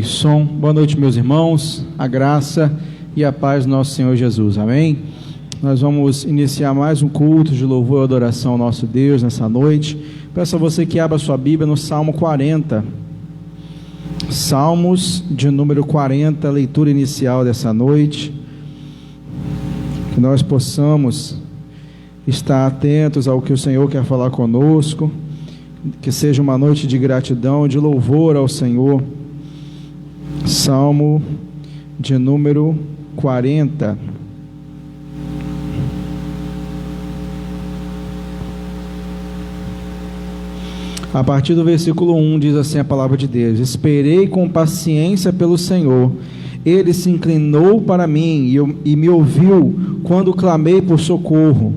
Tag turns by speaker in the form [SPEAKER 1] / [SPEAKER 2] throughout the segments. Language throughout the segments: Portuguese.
[SPEAKER 1] Som. Boa noite, meus irmãos, a graça e a paz do nosso Senhor Jesus, amém? Nós vamos iniciar mais um culto de louvor e adoração ao nosso Deus nessa noite. Peço a você que abra sua Bíblia no Salmo 40, Salmos de número 40, leitura inicial dessa noite, que nós possamos estar atentos ao que o Senhor quer falar conosco, que seja uma noite de gratidão, de louvor ao Senhor. Salmo de número 40. A partir do versículo 1 diz assim a palavra de Deus: esperei com paciência pelo Senhor, Ele se inclinou para mim e me ouviu quando clamei por socorro.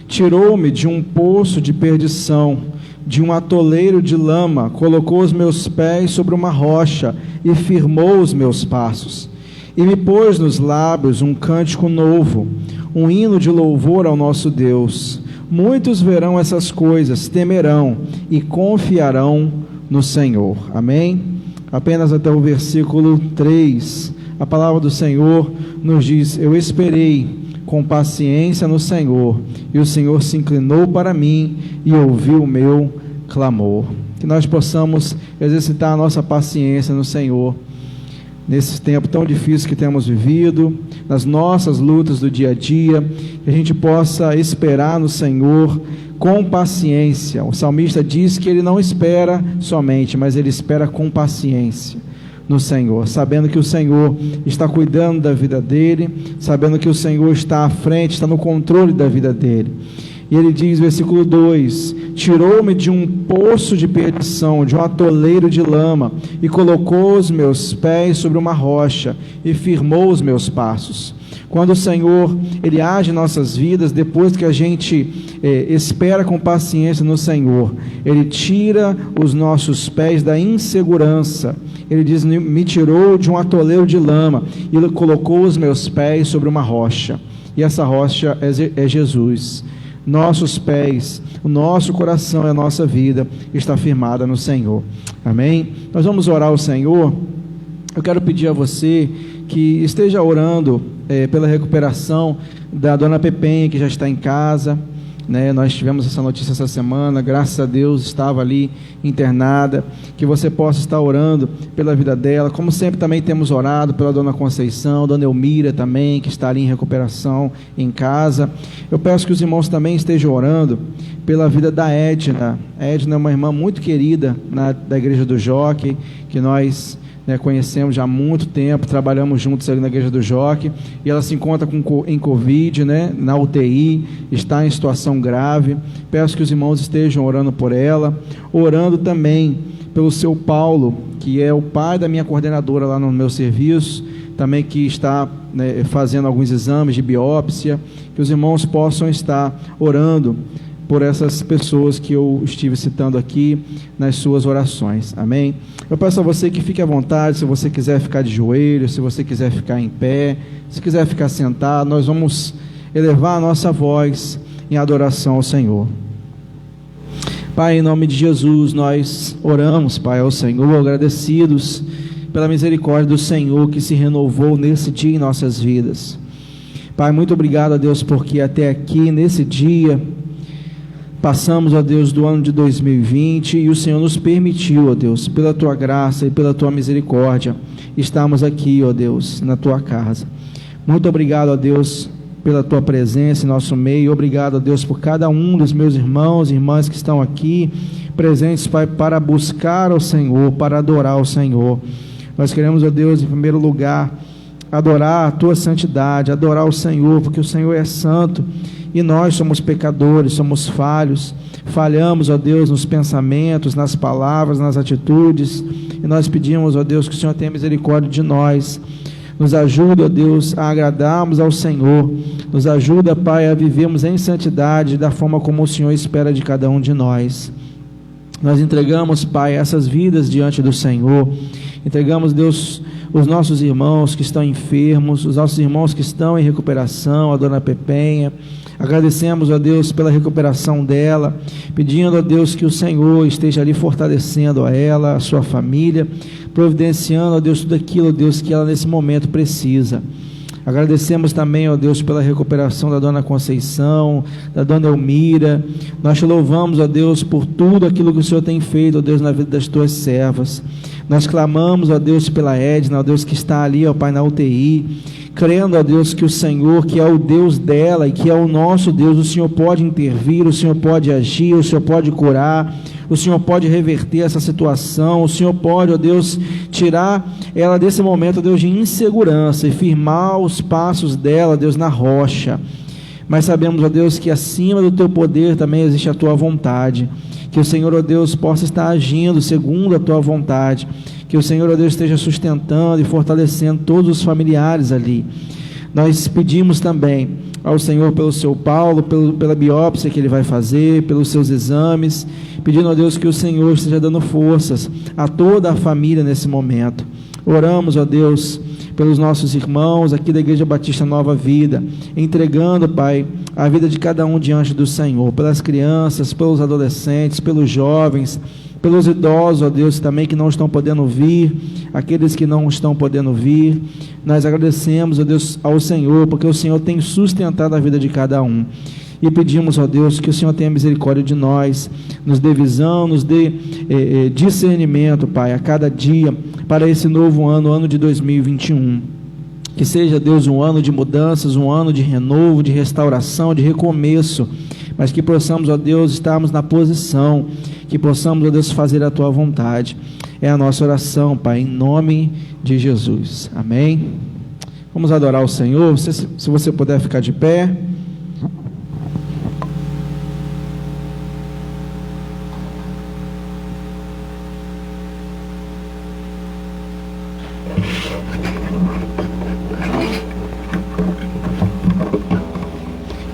[SPEAKER 1] Tirou-me de um poço de perdição, de um atoleiro de lama, colocou os meus pés sobre uma rocha e firmou os meus passos. E me pôs nos lábios um cântico novo, um hino de louvor ao nosso Deus. Muitos verão essas coisas, temerão e confiarão no Senhor. Amém? Apenas até o versículo 3, a palavra do Senhor nos diz: eu esperei com paciência no Senhor, e o Senhor se inclinou para mim e ouviu o meu clamor. Que nós possamos exercitar a nossa paciência no Senhor, nesse tempo tão difícil que temos vivido, nas nossas lutas do dia a dia, que a gente possa esperar no Senhor com paciência. O salmista diz que ele não espera somente, mas ele espera com paciência no Senhor, sabendo que o Senhor está cuidando da vida dele, sabendo que o Senhor está à frente, está no controle da vida dele. E ele diz, versículo 2: tirou-me de um poço de perdição, de um atoleiro de lama, e colocou os meus pés sobre uma rocha, e firmou os meus passos. Quando o Senhor, Ele age em nossas vidas, depois que a gente espera com paciência no Senhor, Ele tira os nossos pés da insegurança. Ele diz, me tirou de um atoleiro de lama, e Ele colocou os meus pés sobre uma rocha, e essa rocha é Jesus. Nossos pés, o nosso coração e a nossa vida está firmada no Senhor, amém? Nós vamos orar ao Senhor. Eu quero pedir a você que esteja orando pela recuperação da dona Pepenha, que já está em casa, né? Nós tivemos essa notícia essa semana, graças a Deus estava ali internada, que você possa estar orando pela vida dela, como sempre também temos orado pela dona Conceição, dona Elmira também, que está ali em recuperação em casa. Eu peço que os irmãos também estejam orando pela vida da Edna. A Edna é uma irmã muito querida da igreja do Jockey, que nós conhecemos já há muito tempo, trabalhamos juntos ali na igreja do Jockey, e ela se encontra em Covid, na UTI, está em situação grave. Peço que os irmãos estejam orando por ela, orando também pelo seu Paulo, que é o pai da minha coordenadora lá no meu serviço, também que está fazendo alguns exames de biópsia, que os irmãos possam estar orando por essas pessoas que eu estive citando aqui nas suas orações, amém? Eu peço a você que fique à vontade, se você quiser ficar de joelhos, se você quiser ficar em pé, se quiser ficar sentado, nós vamos elevar a nossa voz em adoração ao Senhor. Pai, em nome de Jesus, nós oramos, Pai, ao Senhor, agradecidos pela misericórdia do Senhor que se renovou nesse dia em nossas vidas. Pai, muito obrigado a Deus, porque até aqui, nesse dia, passamos, ó Deus, do ano de 2020 e o Senhor nos permitiu, ó Deus, pela Tua graça e pela Tua misericórdia, estamos aqui, ó Deus, na Tua casa. Muito obrigado, ó Deus, pela Tua presença em nosso meio. Obrigado, ó Deus, por cada um dos meus irmãos e irmãs que estão aqui presentes, Pai, para buscar ao Senhor, para adorar ao Senhor. Nós queremos, ó Deus, em primeiro lugar, adorar a Tua santidade, adorar o Senhor, porque o Senhor é santo. E nós somos pecadores, somos falhos, falhamos, ó Deus, nos pensamentos, nas palavras, nas atitudes, e nós pedimos, ó Deus, que o Senhor tenha misericórdia de nós, nos ajuda, ó Deus, a agradarmos ao Senhor, nos ajuda, Pai, a vivermos em santidade, da forma como o Senhor espera de cada um de nós. Nós entregamos, Pai, essas vidas diante do Senhor, entregamos, Deus, os nossos irmãos que estão enfermos, os nossos irmãos que estão em recuperação, a dona Pepenha, Agradecemos, ó Deus, pela recuperação dela, pedindo, ó Deus, que o Senhor esteja ali fortalecendo a ela, a sua família, providenciando, ó Deus, tudo aquilo, ó Deus, que ela nesse momento precisa. Agradecemos também, ó Deus, pela recuperação da dona Conceição, da dona Elmira. Nós te louvamos, ó Deus, por tudo aquilo que o Senhor tem feito, ó Deus, na vida das tuas servas. Nós clamamos, ó Deus, pela Edna, ó Deus, que está ali, ó Pai, na UTI, crendo, ó Deus, que o Senhor, que é o Deus dela e que é o nosso Deus, o Senhor pode intervir, o Senhor pode agir, o Senhor pode curar, o Senhor pode reverter essa situação, o Senhor pode, ó Deus, tirar ela desse momento, ó Deus, de insegurança e firmar os passos dela, ó Deus, na rocha. Mas sabemos, ó Deus, que acima do teu poder também existe a tua vontade, que o Senhor, ó Deus, possa estar agindo segundo a tua vontade, que o Senhor, ó Deus, esteja sustentando e fortalecendo todos os familiares ali. Nós pedimos também ao Senhor pelo seu Paulo, pela biópsia que ele vai fazer, pelos seus exames, pedindo a Deus que o Senhor esteja dando forças a toda a família nesse momento. Oramos, ó Deus, pelos nossos irmãos aqui da Igreja Batista Nova Vida, entregando, Pai, a vida de cada um diante do Senhor, pelas crianças, pelos adolescentes, pelos jovens, pelos idosos, ó Deus, também que não estão podendo vir, aqueles que não estão podendo vir. Nós agradecemos, ó Deus, ao Senhor, porque o Senhor tem sustentado a vida de cada um. E pedimos, ó Deus, que o Senhor tenha misericórdia de nós, nos dê visão, nos dê discernimento, Pai, a cada dia, para esse novo ano, ano de 2021. Que seja, Deus, um ano de mudanças, um ano de renovo, de restauração, de recomeço, mas que possamos, ó Deus, estarmos na posição, que possamos, ó Deus, fazer a Tua vontade. É a nossa oração, Pai, em nome de Jesus. Amém? Vamos adorar o Senhor. Se você puder ficar de pé.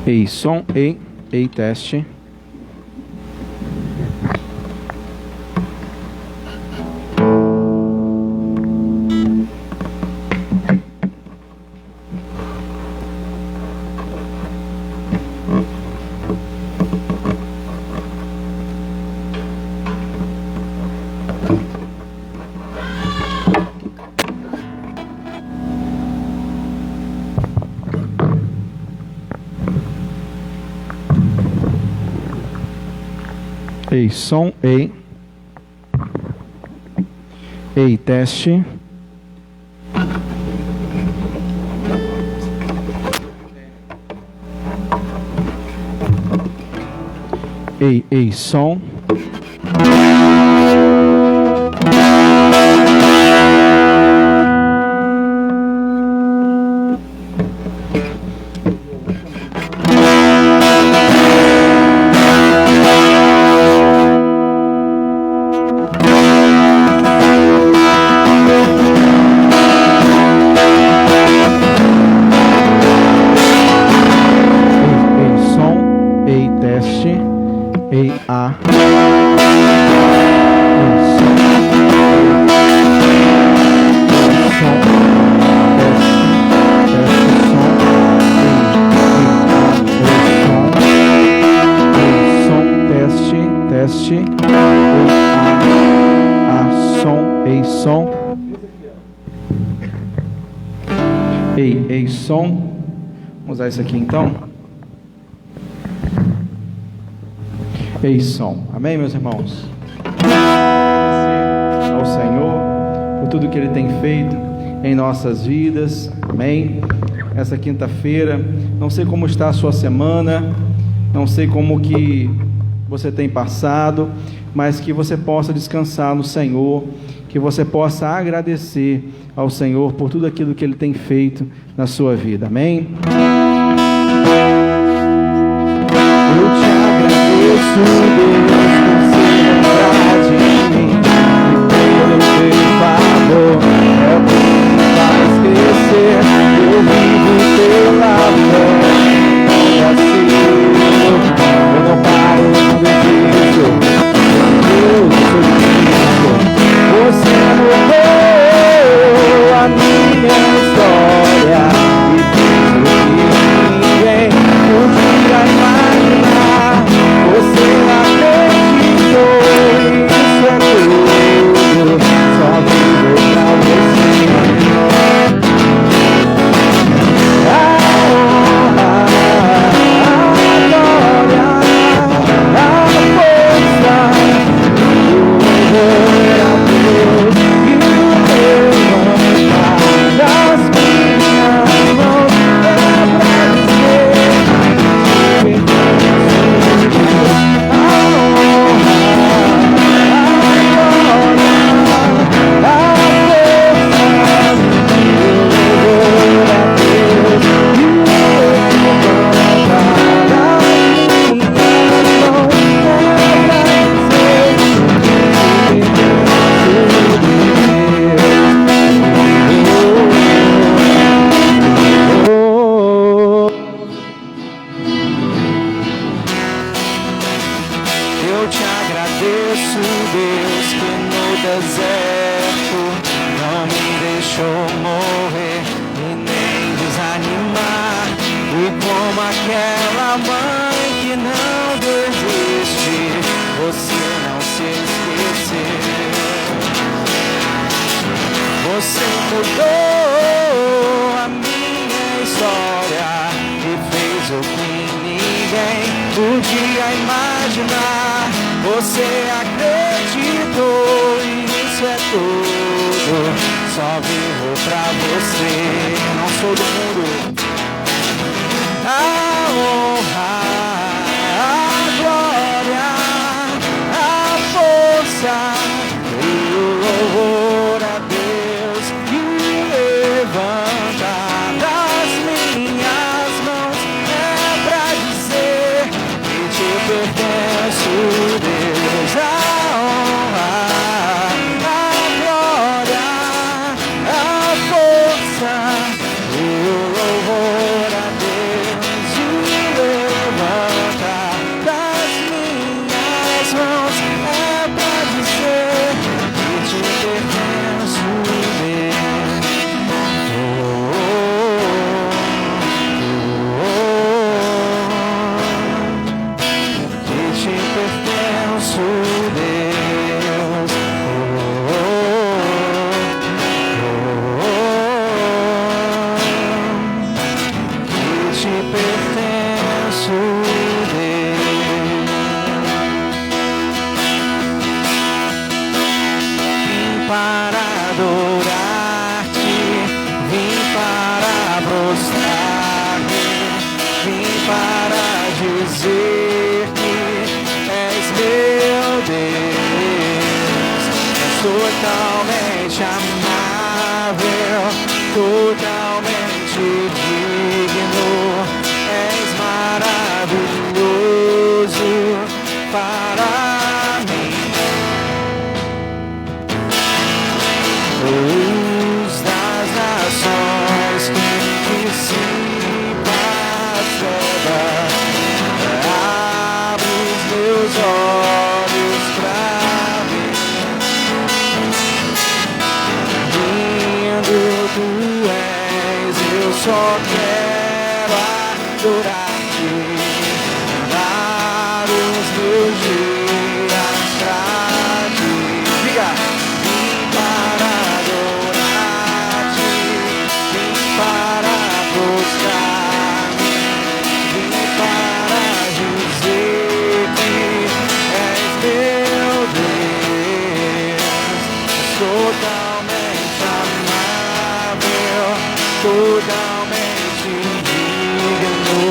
[SPEAKER 1] Ei, som, ei, teste. Ei, som, ei, teste. Ei, som. Ei, som. Vamos usar isso aqui então. Ei, som. Amém, meus irmãos? Agradecer ao Senhor por tudo que Ele tem feito em nossas vidas. Amém? Essa quinta-feira, não sei como está a sua semana, não sei como que você tem passado, mas que você possa descansar no Senhor, que você possa agradecer ao Senhor por tudo aquilo que Ele tem feito na sua vida. Amém? Eu te agradeço, Deus, por se lembrar de mim, e pelo teu favor é o que me faz crescer. Eu vivo pela fé, não vacilo, eu não paro quando digo, Deus, sou Cristo. Você mudou a minha história e fez o que ninguém podia
[SPEAKER 2] Eu te agradeço, Deus, que no deserto não me deixou morrer e nem desanimar. E como aquela mãe que não desiste, você não se esqueceu. Você mudou a minha história e fez o que ninguém podia imaginar. Você acreditou e isso é tudo. Só vivo pra você. Eu não sou do mundo. A honra, a glória, a força e o louvor a Deus que levanta das minhas mãos. É pra dizer que te pertenço, Deus. A honra, a glória, a força e o louvor a Deus que levanta das minhas mãos. É pra dizer que te pertenço, Deus. Que te pertenço, Deus. Que te pertenço, Deus. Vim para adorar-te, vim para prostrar-me, vim para dizer que és meu Deus. És totalmente amável, totalmente digno, és maravilhoso para mim. Luz das nações que dissipa as trevas, abre os meus olhos pra ver. Lindo tu és, eu só quero adorar-te, dar os meus dias pra ti. Diga! Vim para adorar-te, vim para prostrar-me, vim para dizer que és meu Deus. Totalmente amável, totalmente digno,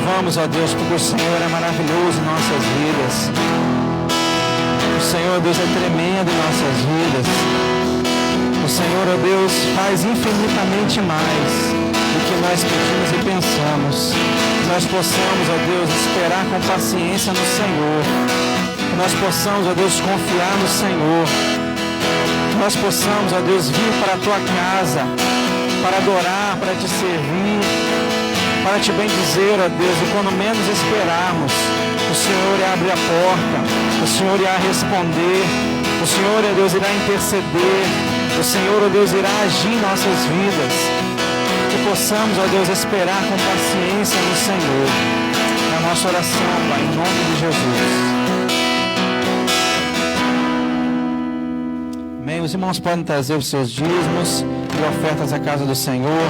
[SPEAKER 2] louvamos, ó Deus, porque o Senhor é maravilhoso em nossas vidas. O Senhor, Deus, é tremendo em nossas vidas. O Senhor, ó Deus, faz infinitamente mais do que nós pedimos e pensamos. Que nós possamos, ó Deus, esperar com paciência no Senhor. Que nós possamos, ó Deus, confiar no Senhor. Que nós possamos, ó Deus, vir para a Tua casa, para adorar, para Te servir, para Te bendizer, ó Deus, e quando menos esperarmos, o Senhor irá abrir a porta, o Senhor irá responder, o Senhor, ó Deus, irá interceder, o Senhor, ó Deus, irá agir em nossas vidas. Que possamos, ó Deus, esperar com paciência no Senhor. É a nossa oração, Pai, em nome de Jesus. Amém. Os irmãos podem trazer os seus dízimos e ofertas à casa do Senhor.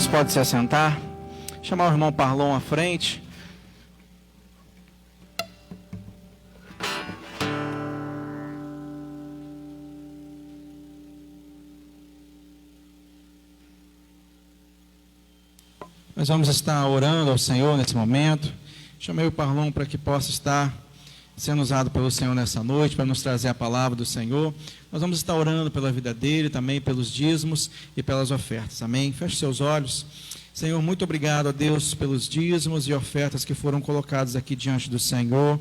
[SPEAKER 1] Pode se assentar. Chamar o irmão Parlon à frente. Nós vamos estar orando ao Senhor nesse momento. Chamei o Parlon para que possa estar sendo usado pelo Senhor nessa noite para nos trazer a palavra do Senhor. Nós vamos estar orando pela vida dele, também pelos dízimos e pelas ofertas. Amém? Feche seus olhos. Senhor, muito obrigado a Deus pelos dízimos e ofertas que foram colocados aqui diante do Senhor.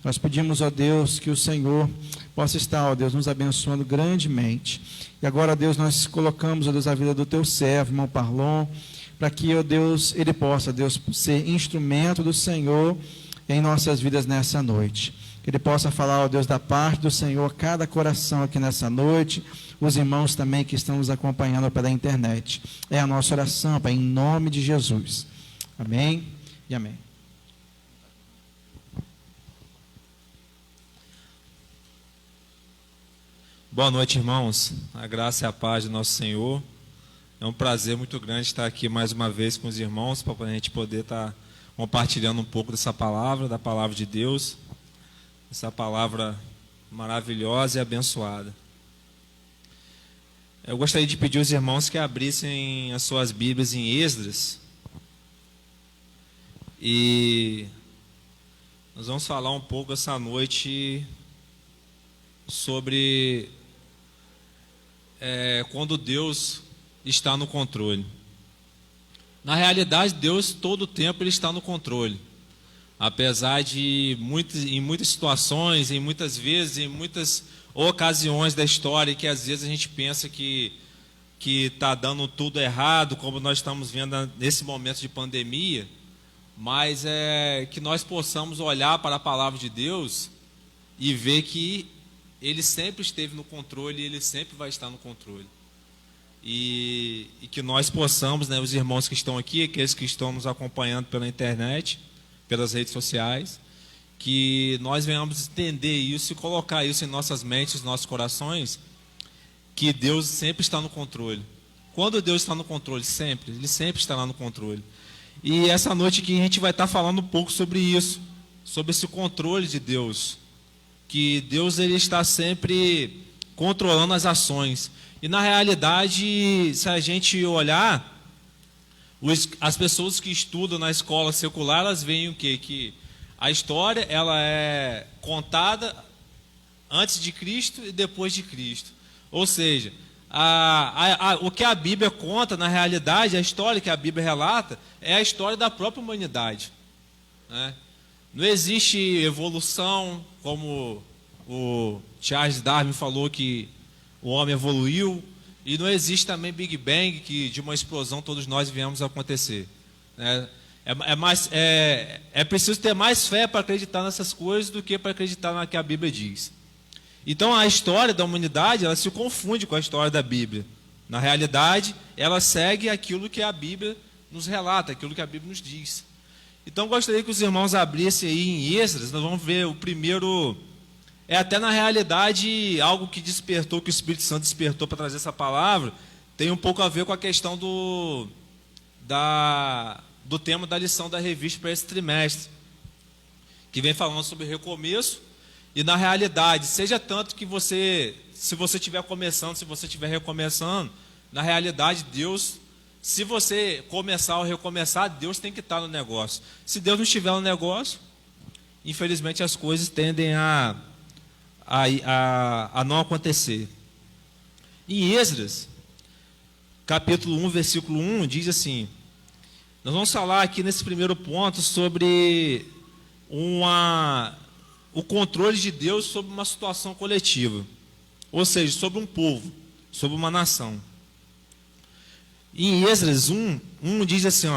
[SPEAKER 1] Nós pedimos, ó Deus, que o Senhor possa estar, ó Deus, nos abençoando grandemente. E agora, ó Deus, nós colocamos, ó Deus, a vida do teu servo, irmão Parlon, para que, ó Deus, ele possa, Deus, ser instrumento do Senhor em nossas vidas nessa noite. Que ele possa falar, ó Deus, da parte do Senhor a cada coração aqui nessa noite, os irmãos também que estão nos acompanhando pela internet. É a nossa oração, Pai, em nome de Jesus. Amém e amém.
[SPEAKER 3] Boa noite, irmãos. A graça e a paz do nosso Senhor. É um prazer muito grande estar aqui mais uma vez com os irmãos, para a gente poder estar compartilhando um pouco dessa palavra, da palavra de Deus, essa palavra maravilhosa e abençoada. Eu gostaria de pedir aos irmãos que abrissem as suas Bíblias em Esdras. E nós vamos falar um pouco essa noite sobre quando Deus está no controle. Na realidade, Deus todo o tempo ele está no controle. Apesar de em muitas situações, em muitas vezes, em muitas ocasiões da história que às vezes a gente pensa que está dando tudo errado, como nós estamos vendo nesse momento de pandemia, mas que nós possamos olhar para a palavra de Deus e ver que Ele sempre esteve no controle e Ele sempre vai estar no controle. E que nós possamos, né, os irmãos que estão aqui, aqueles que estão nos acompanhando pela internet, pelas redes sociais, que nós venhamos entender isso e colocar isso em nossas mentes, nossos corações, que Deus sempre está no controle. Quando Deus está no controle? Sempre. Ele sempre estará no controle. E essa noite aqui a gente vai estar falando um pouco sobre isso, sobre esse controle de Deus. Que Deus ele está sempre controlando as ações. E na realidade, se a gente olhar, as pessoas que estudam na escola secular, elas veem o quê? Que a história ela é contada antes de Cristo e depois de Cristo. Ou seja, o que a Bíblia conta, na realidade, a história que a Bíblia relata, é a história da própria humanidade, né? Não existe evolução, como o Charles Darwin falou que o homem evoluiu, e não existe também Big Bang, que de uma explosão todos nós viemos a acontecer, né? É preciso ter mais fé para acreditar nessas coisas do que para acreditar na que a Bíblia diz. Então a história da humanidade ela se confunde com a história da Bíblia. Na realidade, ela segue aquilo que a Bíblia nos relata, aquilo que a Bíblia nos diz. Então gostaria que os irmãos abrissem aí em Esdras. Nós vamos ver o primeiro. Até na realidade algo que despertou, que o Espírito Santo despertou para trazer essa palavra, tem um pouco a ver com a questão do tema da lição da revista para esse trimestre, que vem falando sobre recomeço. E na realidade, seja tanto que se você estiver começando, se você estiver recomeçando, na realidade Deus, se você começar ou recomeçar, Deus tem que estar no negócio. Se Deus não estiver no negócio, infelizmente as coisas tendem a não acontecer. Em Esdras, capítulo 1, versículo 1, diz assim: nós vamos falar aqui nesse primeiro ponto sobre o controle de Deus sobre uma situação coletiva, ou seja, sobre um povo, sobre uma nação. Em Esdras 1 diz assim,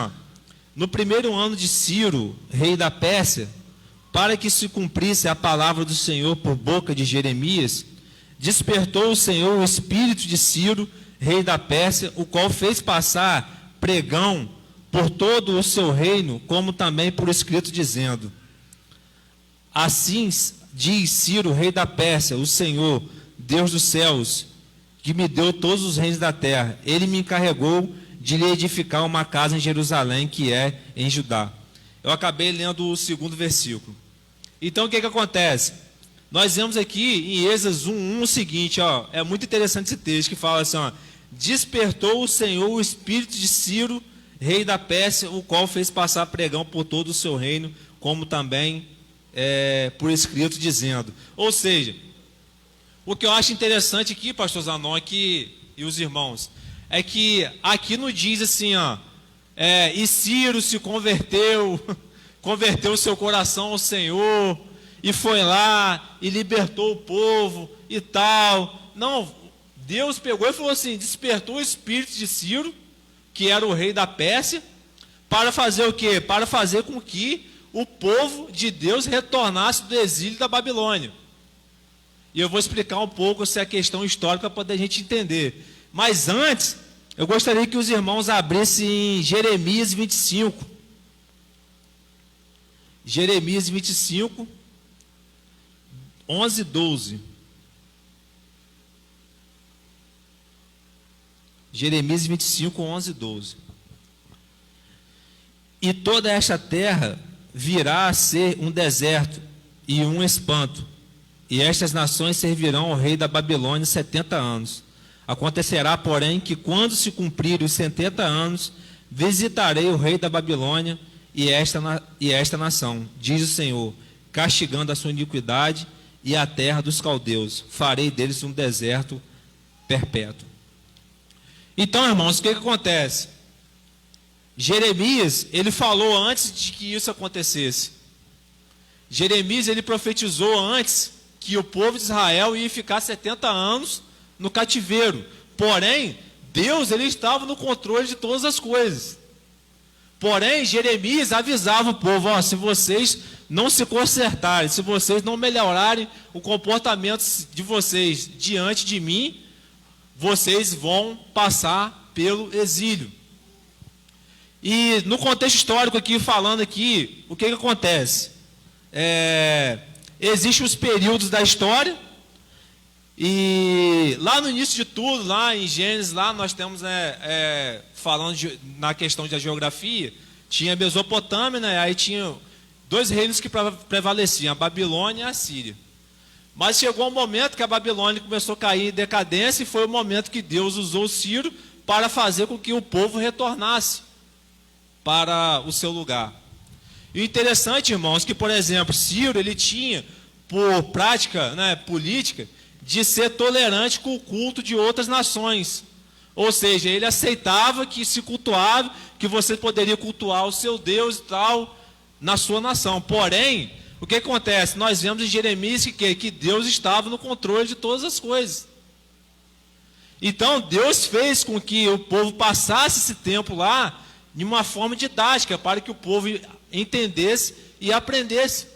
[SPEAKER 3] no primeiro ano de Ciro, rei da Pérsia, para que se cumprisse a palavra do Senhor por boca de Jeremias, despertou o Senhor o espírito de Ciro, rei da Pérsia, o qual fez passar pregão por todo o seu reino, como também por escrito, dizendo: assim diz Ciro, rei da Pérsia, o Senhor, Deus dos céus, que me deu todos os reinos da terra. Ele me encarregou de lhe edificar uma casa em Jerusalém, que é em Judá. Eu acabei lendo o segundo versículo. Então o que acontece? Nós vemos aqui em Esdras 1 o seguinte, é muito interessante esse texto que fala assim, despertou o Senhor o espírito de Ciro, rei da Pérsia, o qual fez passar pregão por todo o seu reino, como também por escrito dizendo. Ou seja, o que eu acho interessante aqui, pastor Zanon, aqui, e os irmãos, é que aqui não diz assim, e Ciro se converteu seu coração ao Senhor, e foi lá, e libertou o povo, e tal. Não, Deus pegou e falou assim, despertou o espírito de Ciro, que era o rei da Pérsia, para fazer o quê? Para fazer com que o povo de Deus retornasse do exílio da Babilônia. E eu vou explicar um pouco essa questão histórica para poder a gente entender. Mas antes, eu gostaria que os irmãos abrissem em Jeremias 25. Jeremias 25, 11 e 12. Jeremias 25, 11 e 12. E toda esta terra virá a ser um deserto e um espanto, e estas nações servirão ao rei da Babilônia 70 anos. Acontecerá, porém, que quando se cumprirem os 70 anos, visitarei o rei da Babilônia e esta nação, diz o Senhor, castigando a sua iniquidade e a terra dos caldeus. Farei deles um deserto perpétuo. Então, irmãos, o que acontece? Jeremias, ele falou antes de que isso acontecesse. Jeremias, ele profetizou antes que o povo de Israel ia ficar 70 anos no cativeiro. Porém, Deus, ele estava no controle de todas as coisas. Porém, Jeremias avisava o povo, se vocês não se consertarem, se vocês não melhorarem o comportamento de vocês diante de mim, vocês vão passar pelo exílio. E no contexto histórico aqui, falando aqui, o que acontece? Existem os períodos da história, e lá no início de tudo, lá em Gênesis, lá nós temos, falando na questão da geografia, tinha a Mesopotâmia, aí tinha dois reinos que prevaleciam, a Babilônia e a Síria. Mas chegou um momento que a Babilônia começou a cair em decadência, e foi o momento que Deus usou Ciro para fazer com que o povo retornasse para o seu lugar. E o interessante, irmãos, que, por exemplo, Ciro, ele tinha por prática política de ser tolerante com o culto de outras nações. Ou seja, ele aceitava que se cultuava, que você poderia cultuar o seu Deus e tal na sua nação. Porém, o que acontece? Nós vemos em Jeremias que Deus estava no controle de todas as coisas. Então, Deus fez com que o povo passasse esse tempo lá de uma forma didática, para que o povo entendesse e aprendesse.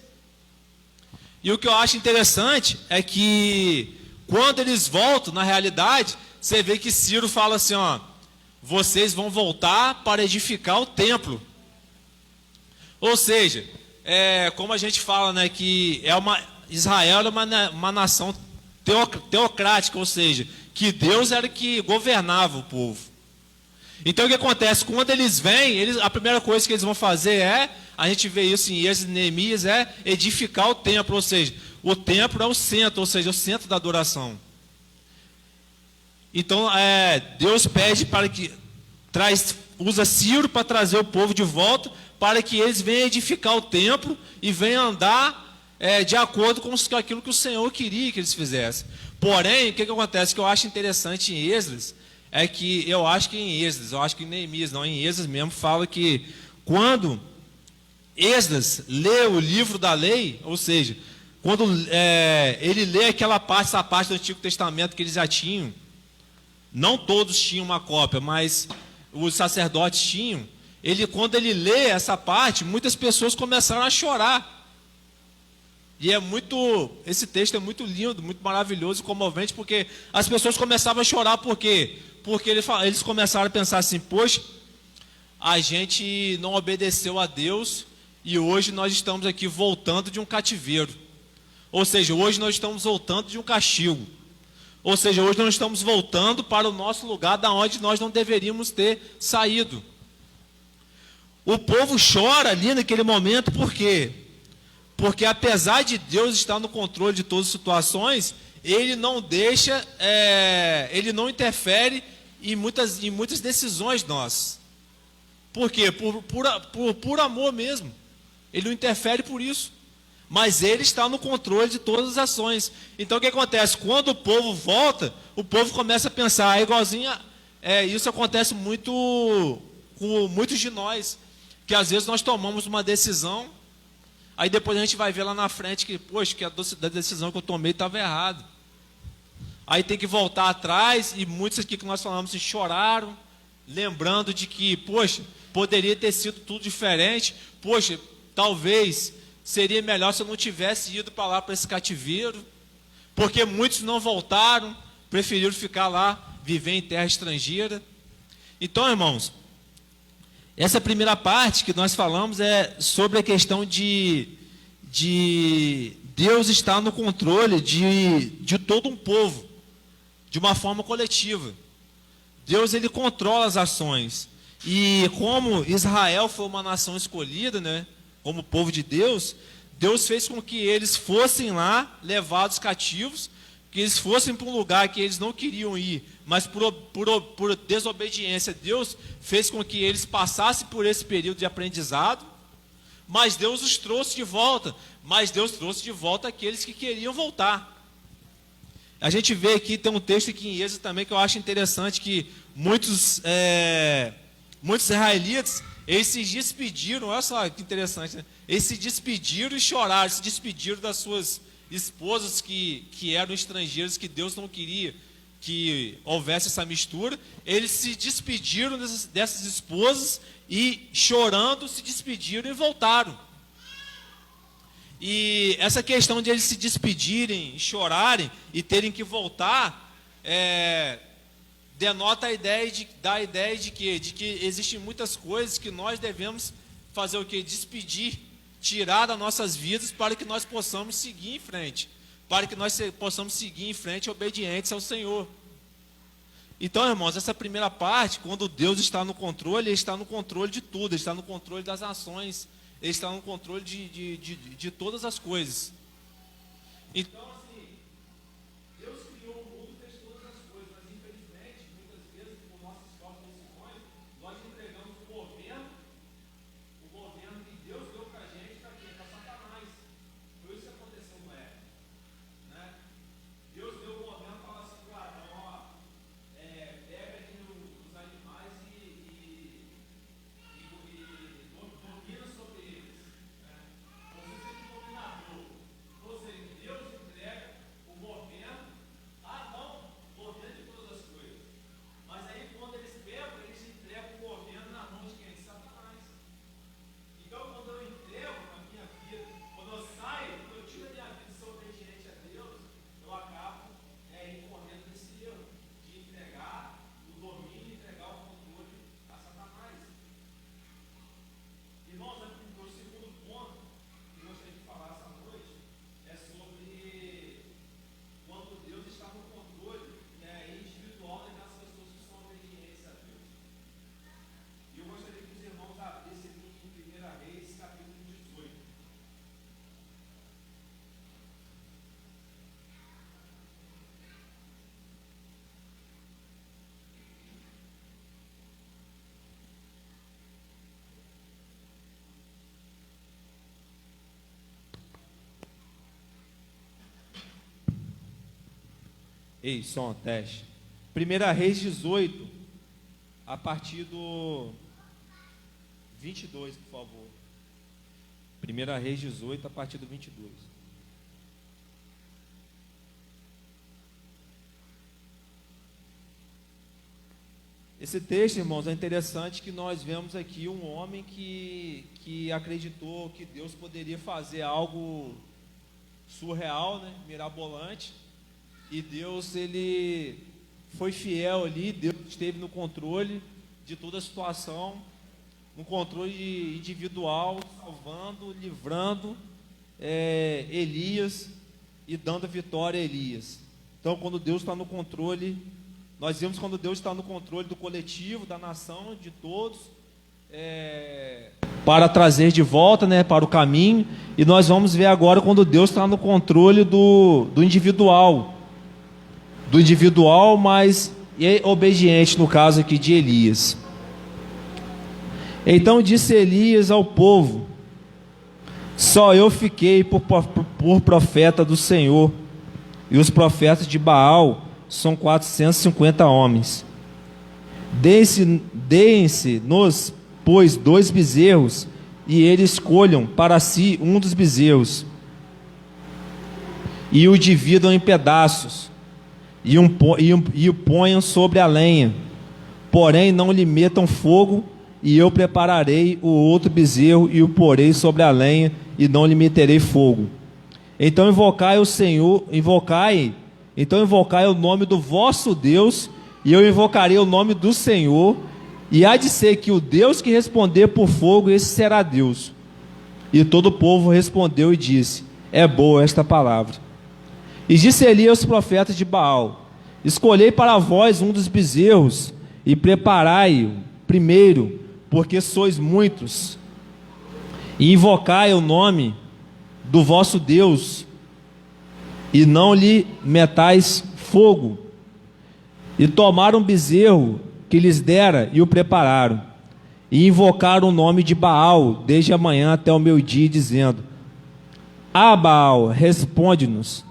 [SPEAKER 3] E o que eu acho interessante é que, quando eles voltam, na realidade, você vê que Ciro fala assim, vocês vão voltar para edificar o templo. Ou seja, como a gente fala, que Israel era uma nação teocrática, ou seja, que Deus era que governava o povo. Então o que acontece? Quando eles vêm, a primeira coisa que eles vão fazer a gente vê isso em Êxodo e Neemias, edificar o templo, ou seja, o templo é o centro, ou seja, o centro da adoração. Então Deus pede para que usa Ciro para trazer o povo de volta, para que eles venham edificar o templo e venham andar de acordo com aquilo que o Senhor queria que eles fizessem. Porém, o que acontece? Que eu acho interessante em Êxodo, eu acho que em Neemias, não, em Êxodo mesmo, fala que quando Esdras lê o livro da lei, ou seja, quando ele lê essa parte do Antigo Testamento que eles já tinham, não todos tinham uma cópia, mas os sacerdotes tinham, quando ele lê essa parte, muitas pessoas começaram a chorar. E esse texto é muito lindo, muito maravilhoso e comovente, porque as pessoas começavam a chorar, por quê? Porque eles começaram a pensar assim, poxa, a gente não obedeceu a Deus e hoje nós estamos aqui voltando de um cativeiro. Ou seja, hoje nós estamos voltando de um castigo. Ou seja, hoje nós estamos voltando para o nosso lugar da onde nós não deveríamos ter saído. O povo chora ali naquele momento, por quê? Porque apesar de Deus estar no controle de todas as situações, Ele não deixa, Ele não interfere em muitas decisões nossas. Por quê? Por amor mesmo. Ele não interfere por isso. mas Ele está no controle de todas as ações. Então o que acontece? Quando o povo volta, o povo começa a pensar, igualzinho, isso acontece muito com muitos de nós, que às vezes nós tomamos uma decisão, aí depois a gente vai ver lá na frente que, poxa, que a decisão que eu tomei estava errada. Aí tem que voltar atrás, e muitos aqui que nós falamos choraram, lembrando de que, poxa, poderia ter sido tudo diferente, poxa, talvez seria melhor se eu não tivesse ido para lá, para esse cativeiro, porque muitos não voltaram, preferiram ficar lá, viver em terra estrangeira. Então, irmãos, essa primeira parte que nós falamos é sobre a questão de Deus estar no controle de todo um povo, de uma forma coletiva. Deus, ele controla as ações. E como Israel foi uma nação escolhida, né, como povo de Deus, Deus fez com que eles fossem lá, levados cativos, que eles fossem para um lugar que eles não queriam ir, mas por desobediência, Deus fez com que eles passassem por esse período de aprendizado, mas Deus os trouxe de volta, mas Deus trouxe de volta aqueles que queriam voltar. A gente vê aqui, tem um texto aqui em Êxodo também que eu acho interessante, que muitos israelitas, eles se despediram, olha só que interessante, né? Eles se despediram e choraram, se despediram das suas esposas que eram estrangeiros, que Deus não queria que houvesse essa mistura. Eles se despediram dessas esposas e, chorando, se despediram e voltaram. E essa questão de eles se despedirem, chorarem e terem que voltar, denota dá a ideia de que existem muitas coisas que nós devemos fazer o quê? Despedir, tirar das nossas vidas, para que nós possamos seguir em frente, para que nós possamos seguir em frente obedientes ao Senhor. Então, irmãos, essa primeira parte, quando Deus está no controle, Ele está no controle de tudo, Ele está no controle das ações, Ele está no controle de todas as coisas. Então, assim, Deus criou o mundo, fez todas as coisas, mas infelizmente, muitas vezes, por nossas próprias decisões, nós entregamos o governo que Deus deu para a gente, para quê? Para Satanás. Foi isso que aconteceu com Eva, né? Deus deu o governo para falar assim, cara, pega aqui os animais e domina sobre eles, né? Você seja um dominador. Ou seja, Deus entrega o governo, governo de todas as coisas. Mas aí quando eles pegam, eles entregam o governo na mão de quem? De Satanás. Então, quando eu entrego a minha vida, quando eu saio, quando eu tiro a minha vida e sou obediente a Deus, eu acabo incorrendo nesse erro de entregar o domínio, entregar o controle a Satanás. Irmãos, o segundo ponto que eu gostaria de falar essa noite é sobre quando Deus está no controle individual daquelas pessoas que são obedientes a Deus. E eu gostaria que os irmãos abrissem aqui em 1 Reis, capítulo 18. Ei, som, teste. 1 Reis 18, a partir do 22, por favor. 1 Reis 18, a partir do 22. Esse texto, irmãos, é interessante que nós vemos aqui um homem que acreditou que Deus poderia fazer algo surreal, né, mirabolante. E Deus, ele foi fiel ali, Deus esteve no controle de toda a situação, no controle individual, salvando, livrando Elias e dando vitória a Elias. Então, quando Deus está no controle, nós vemos quando Deus está no controle do coletivo, da nação, de todos, para trazer de volta, né, para o caminho. E nós vamos ver agora quando Deus está no controle do individual, mas obediente, no caso aqui de Elias. Então disse Elias ao povo:
[SPEAKER 4] Só eu fiquei por profeta do Senhor, e os profetas de Baal são 450 homens. Deem-se-nos, pois, 2 bezerros, e eles escolham para si um dos bezerros, e o dividam em pedaços, e o ponham sobre a lenha. Porém não lhe metam fogo, e eu prepararei o outro bezerro, e o porei sobre a lenha, e não lhe meterei fogo. Então invocai o Senhor, invocai o nome do vosso Deus, e eu invocarei o nome do Senhor, e há de ser que o Deus que responder por fogo, esse será Deus. E todo o povo respondeu e disse: é boa esta palavra. E disse Eli aos profetas de Baal: escolhei para vós um dos bezerros, e preparai-o primeiro, porque sois muitos, e invocai o nome do vosso Deus, e não lhe metais fogo. E tomaram um bezerro que lhes dera, e o prepararam, e invocaram o nome de Baal, desde a manhã até o meio-dia, dizendo: ah, Baal, responde-nos.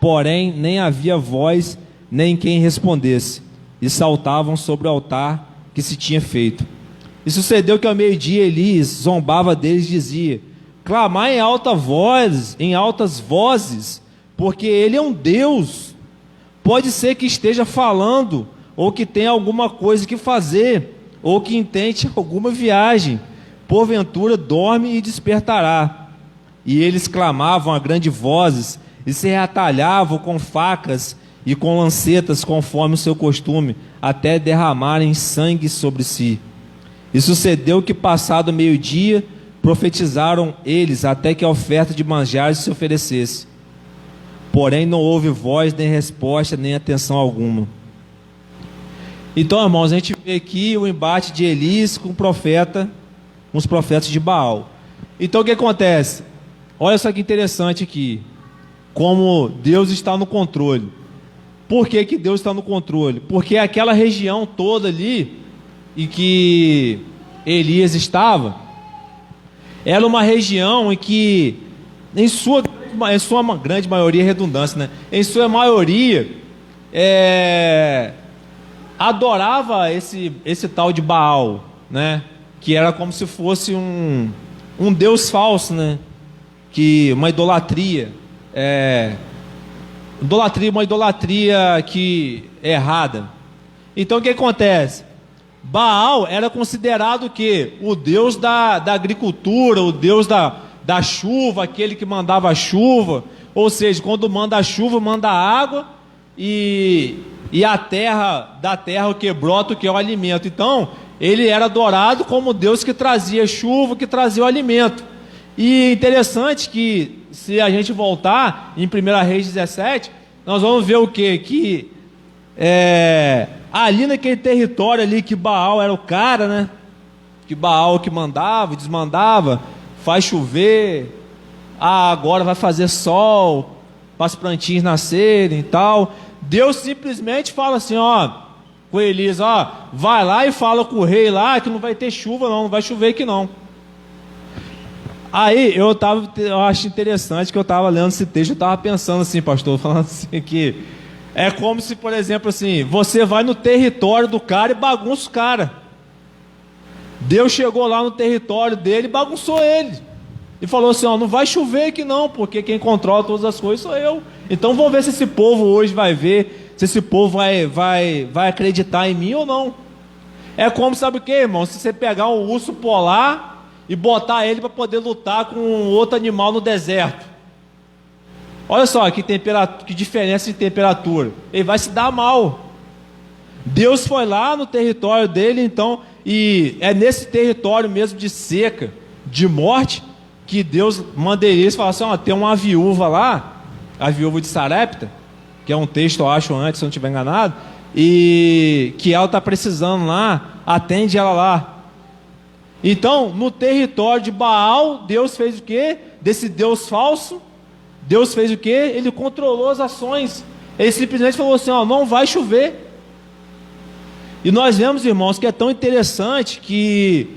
[SPEAKER 4] Porém nem havia voz, nem quem respondesse, e saltavam sobre o altar que se tinha feito. E sucedeu que ao meio-dia Elias zombava deles e dizia: clamai em altas vozes, porque ele é um Deus. Pode ser que esteja falando, ou que tenha alguma coisa que fazer, ou que intente alguma viagem. Porventura dorme e despertará. E eles clamavam a grandes vozes, e se retalhavam com facas e com lancetas, conforme o seu costume, até derramarem sangue sobre si. E sucedeu que, passado meio-dia, profetizaram eles, até que a oferta de manjares se oferecesse. Porém não houve voz, nem resposta, nem atenção alguma. Então, irmãos, a gente vê aqui o embate de Elias com os profetas de Baal. Então o que acontece? Olha só que interessante aqui, como Deus está no controle. Por que que Deus está no controle? Porque aquela região toda ali em que Elias estava, era uma região em que, em sua grande maioria, redundância, né? Em sua maioria, adorava esse tal de Baal, né? Que era como se fosse um deus falso, né? Que uma idolatria, uma idolatria que é errada. Então o que acontece? Baal era considerado o quê? O deus da agricultura, o deus da chuva, aquele que mandava a chuva. Ou seja, quando manda a chuva, manda a água, e a terra, da terra o que brota, o que é o alimento. Então ele era adorado como Deus que trazia chuva, que trazia o alimento. E interessante que, se a gente voltar em 1 Reis 17, nós vamos ver o quê? Que ali naquele território ali, que Baal era o cara, né? Que Baal que mandava, desmandava, faz chover, agora vai fazer sol, para as plantinhas nascerem e tal. Deus simplesmente fala assim, com Elias, vai lá e fala com o rei lá, que não vai ter chuva não vai chover aqui não. Aí eu acho interessante que eu estava lendo esse texto, eu estava pensando assim, pastor, falando assim, que é como se, por exemplo, assim, você vai no território do cara e bagunça o cara. Deus chegou lá no território dele e bagunçou ele. E falou assim, não vai chover aqui não, porque quem controla todas as coisas sou eu. Então vamos ver se esse povo hoje vai ver, se esse povo vai acreditar em mim ou não. É como, sabe o que, irmão? Se você pegar um urso polar e botar ele para poder lutar com outro animal no deserto. Olha só que diferença de temperatura. Ele vai se dar mal. Deus foi lá no território dele, então, e é nesse território mesmo de seca, de morte, que Deus manda eles falar assim, tem uma viúva lá, a viúva de Sarepta, que é um texto, eu acho, antes, se eu não estiver enganado, e que ela está precisando lá, atende ela lá. Então, no território de Baal, Deus fez o quê? Desse Deus falso, Deus fez o quê? Ele controlou as ações. Ele simplesmente falou assim, não vai chover. E nós vemos, irmãos, que é tão interessante que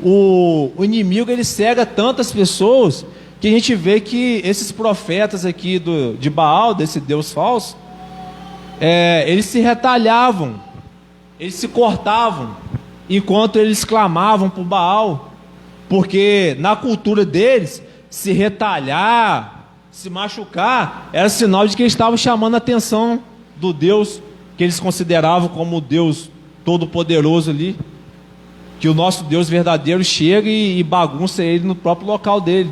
[SPEAKER 4] o inimigo, ele cega tantas pessoas, que a gente vê que esses profetas aqui de Baal, desse Deus falso, eles se retalhavam, eles se cortavam, enquanto eles clamavam por Baal, porque na cultura deles, se retalhar, se machucar, era sinal de que eles estavam chamando a atenção do Deus que eles consideravam como o Deus todo-poderoso ali, que o nosso Deus verdadeiro chega e bagunça ele no próprio local dele.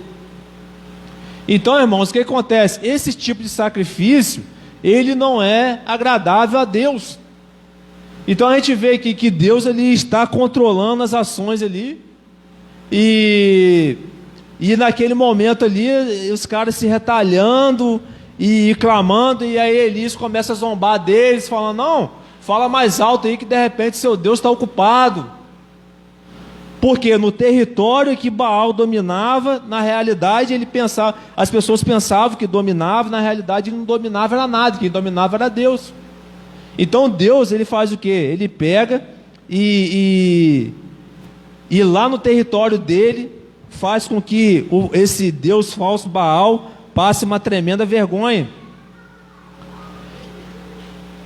[SPEAKER 4] Então, irmãos, o que acontece? Esse tipo de sacrifício, ele não é agradável a Deus. Então a gente vê aqui que Deus ali está controlando as ações ali, e naquele momento ali, os caras se retalhando e clamando, e aí Elias começa a zombar deles, falando: não, fala mais alto aí que de repente seu Deus está ocupado. Porque no território que Baal dominava, na realidade ele pensava, as pessoas pensavam que dominava, na realidade ele não dominava era nada, quem dominava era Deus. Então Deus, ele faz o quê? Ele pega e lá no território dele faz com que esse Deus falso Baal passe uma tremenda vergonha.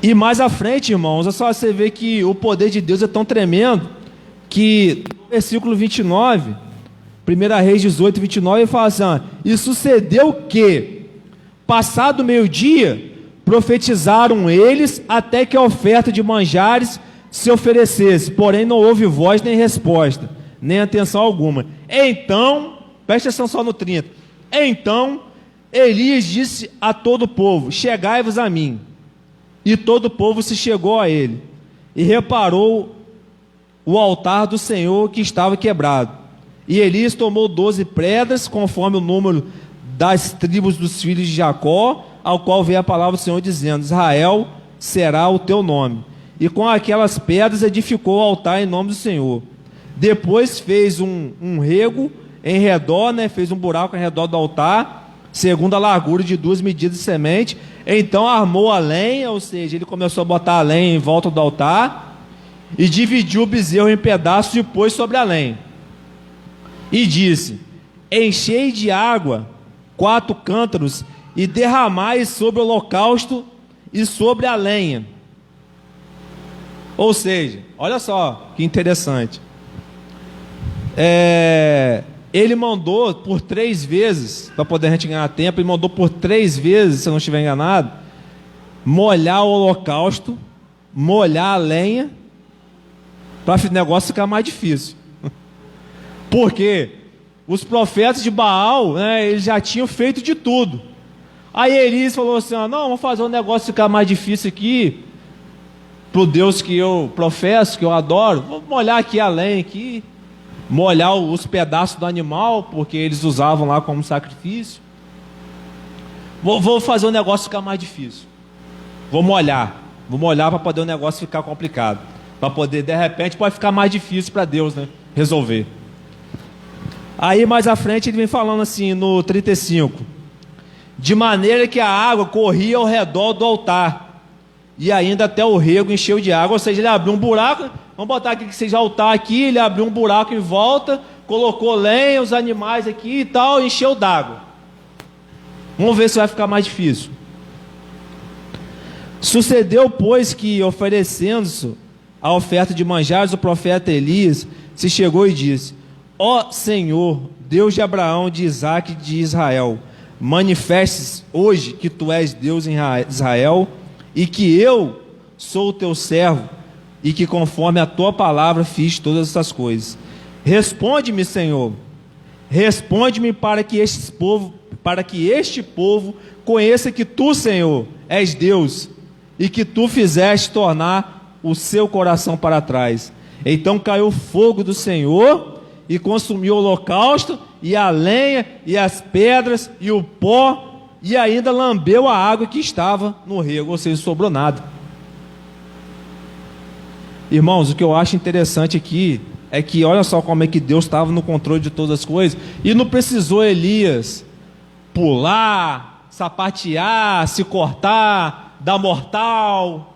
[SPEAKER 4] E mais à frente, irmãos, é só você ver que o poder de Deus é tão tremendo que no versículo 29, 1 Reis 18, 29, ele fala assim: e sucedeu que, passado o meio-dia, profetizaram eles até que a oferta de manjares se oferecesse, porém não houve voz nem resposta, nem atenção alguma. Então, preste atenção só no 30, então Elias disse a todo o povo: chegai-vos a mim. E todo o povo se chegou a ele, e reparou o altar do Senhor que estava quebrado. E Elias tomou 12 pedras, conforme o número das tribos dos filhos de Jacó, ao qual veio a palavra do Senhor dizendo: Israel será o teu nome. E com aquelas pedras edificou o altar em nome do Senhor. Depois fez um rego em redor, fez um buraco em redor do altar, segundo a largura de 2 medidas de semente. Então armou a lenha, ou seja, ele começou a botar a lenha em volta do altar, e dividiu o bezerro em pedaços e pôs sobre a lenha. E disse: enchei de água 4 cântaros e derramai sobre o holocausto e sobre a lenha. Ou seja, olha só que interessante. Ele mandou por 3 vezes, para poder a gente ganhar tempo, ele mandou por 3 vezes, se eu não estiver enganado, molhar o holocausto, molhar a lenha, para o negócio ficar mais difícil. Porque os profetas de Baal, eles já tinham feito de tudo. Aí Elias falou assim: não, vamos fazer um negócio ficar mais difícil aqui, para o Deus que eu professo, que eu adoro. Vou molhar aqui a lenha aqui, molhar os pedaços do animal, porque eles usavam lá como sacrifício. Vou fazer o negócio ficar mais difícil. Vou molhar para poder o negócio ficar complicado, para poder, de repente, pode ficar mais difícil para Deus, resolver. Aí mais à frente ele vem falando assim no 35: de maneira que a água corria ao redor do altar, e ainda até o rego encheu de água. Ou seja, ele abriu um buraco, vamos botar aqui que seja altar aqui, ele abriu um buraco em volta, colocou lenha, os animais aqui e tal, encheu d'água. Vamos ver se vai ficar mais difícil. Sucedeu, pois, que oferecendo-se a oferta de manjares, o profeta Elias se chegou e disse: ó Senhor, Deus de Abraão, de Isaque e de Israel, manifestes hoje que tu és Deus em Israel, e que eu sou o teu servo, e que conforme a tua palavra fiz todas essas coisas. Responde-me, Senhor, responde-me para que este povo conheça que tu, Senhor, és Deus, e que tu fizeste tornar o seu coração para trás. Então caiu o fogo do Senhor e consumiu o holocausto, e a lenha, e as pedras, e o pó, e ainda lambeu a água que estava no rego, ou seja, sobrou nada. Irmãos, o que eu acho interessante aqui é que olha só como é que Deus estava no controle de todas as coisas, e não precisou Elias pular, sapatear, se cortar, dar mortal.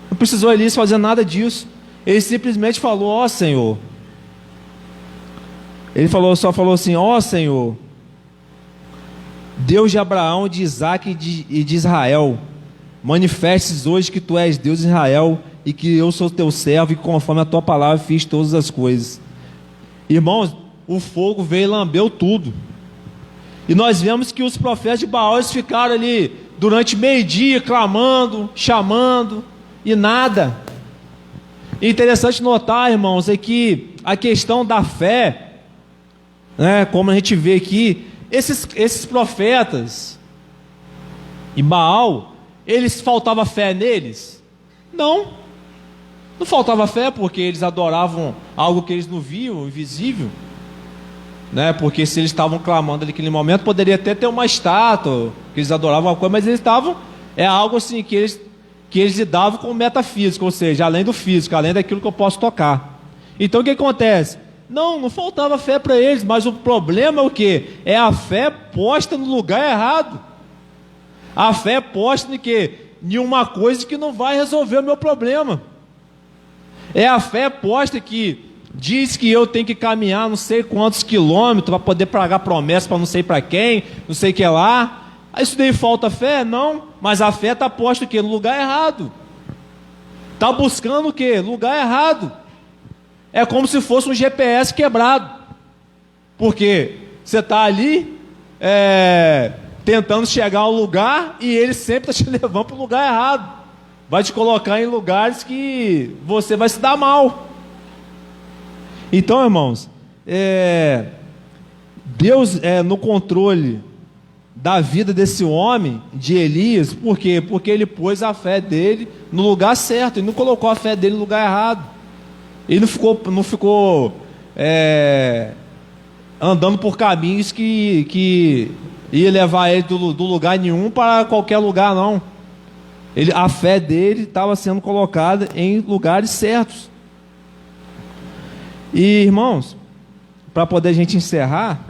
[SPEAKER 4] Não precisou Elias fazer nada disso. Ele simplesmente falou: ó Senhor. Ele só falou assim: ó Senhor, Deus de Abraão, de Isaque e de Israel, manifestes hoje que tu és Deus de Israel e que eu sou teu servo e conforme a tua palavra fiz todas as coisas. Irmãos, o fogo veio e lambeu tudo. E nós vemos que os profetas de Baal ficaram ali durante meio-dia clamando, chamando e nada. E interessante notar, irmãos, é que a questão da fé, né, como a gente vê aqui, esses profetas e Baal, eles faltava fé neles? Não faltava fé, porque eles adoravam algo que eles não viam, invisível, né? Porque se eles estavam clamando naquele momento, poderia até ter uma estátua que eles adoravam alguma coisa, mas eles estavam, algo assim que eles lidavam com o metafísico, ou seja, além do físico, além daquilo que eu posso tocar. Então o que acontece? Não faltava fé para eles, mas o problema é o quê? É a fé posta no lugar errado. A fé posta em quê? Em uma coisa que não vai resolver o meu problema. É a fé posta que diz que eu tenho que caminhar não sei quantos quilômetros para poder pagar promessa para não sei para quem, não sei o que lá. Isso daí falta fé? Não, mas a fé está posta o quê? No lugar errado. Está buscando o quê? Lugar errado. É como se fosse um GPS quebrado, porque você está ali tentando chegar ao lugar e ele sempre está te levando para o lugar errado, vai te colocar em lugares que você vai se dar mal. Então, irmãos, Deus é no controle da vida desse homem, de Elias. Por quê? Porque ele pôs a fé dele no lugar certo, ele não colocou a fé dele no lugar errado. Ele não ficou andando por caminhos que ia levar ele do lugar nenhum para qualquer lugar, não. A fé dele estava sendo colocada em lugares certos. E, irmãos, para poder a gente encerrar,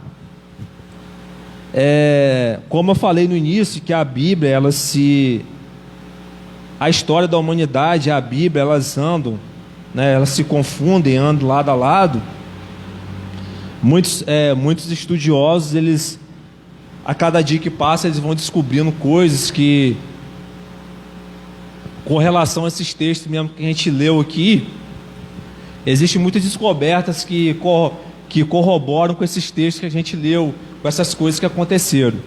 [SPEAKER 4] como eu falei no início, que a Bíblia, a história da humanidade, a Bíblia, elas andam, né, elas se confundem, andam lado a lado. Muitos estudiosos, eles, a cada dia que passa, eles vão descobrindo coisas que, com relação a esses textos mesmo que a gente leu aqui, existem muitas descobertas que corroboram com esses textos que a gente leu, com essas coisas que aconteceram.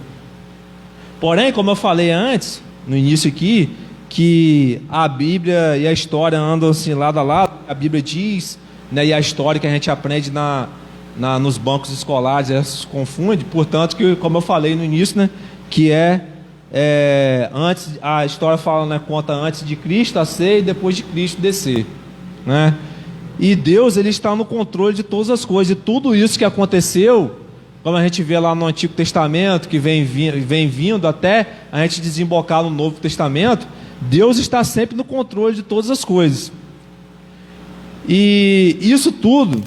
[SPEAKER 4] Porém, como eu falei antes, no início aqui, que a Bíblia e a história andam assim lado a lado. A Bíblia diz, né, e a história que a gente aprende nos bancos escolares, ela se confunde. Portanto, que, como eu falei no início, né, que antes, a história fala, né, conta antes de Cristo nascer e depois de Cristo descer, né? E Deus, ele está no controle de todas as coisas. E tudo isso que aconteceu, como a gente vê lá no Antigo Testamento, que vem vindo até a gente desembocar no Novo Testamento, Deus está sempre no controle de todas as coisas. E isso tudo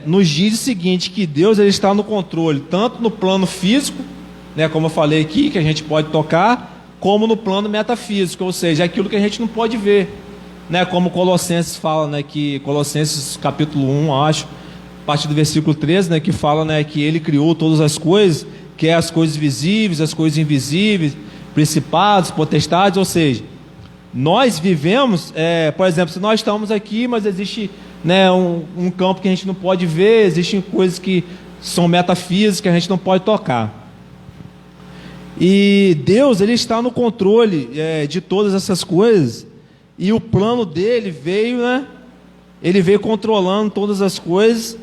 [SPEAKER 4] nos diz o seguinte, que Deus, ele está no controle, tanto no plano físico, né, como eu falei aqui, que a gente pode tocar, como no plano metafísico, ou seja, aquilo que a gente não pode ver, né, como Colossenses fala, né, que Colossenses capítulo 1, acho, a partir do versículo 13, né, que fala, né, que ele criou todas as coisas, que é as coisas visíveis, as coisas invisíveis, principados, potestades, ou seja, nós vivemos, por exemplo, se nós estamos aqui, mas existe, né, um campo que a gente não pode ver, existem coisas que são metafísicas, que a gente não pode tocar. E Deus, ele está no controle de todas essas coisas, e o plano dele veio, né, ele veio controlando todas as coisas,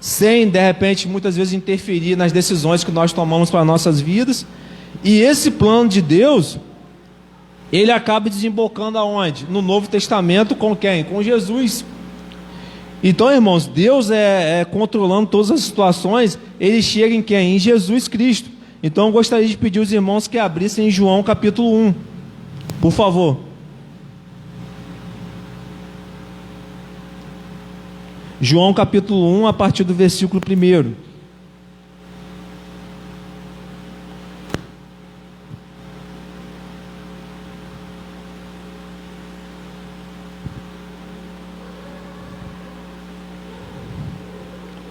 [SPEAKER 4] sem, de repente, muitas vezes interferir nas decisões que nós tomamos para nossas vidas. E esse plano de Deus, ele acaba desembocando aonde? No Novo Testamento, com quem? Com Jesus. Então, irmãos, Deus controlando todas as situações, ele chega em quem? Em Jesus Cristo. Então, eu gostaria de pedir aos irmãos que abrissem em João capítulo 1, por favor. João capítulo 1, a partir do versículo 1.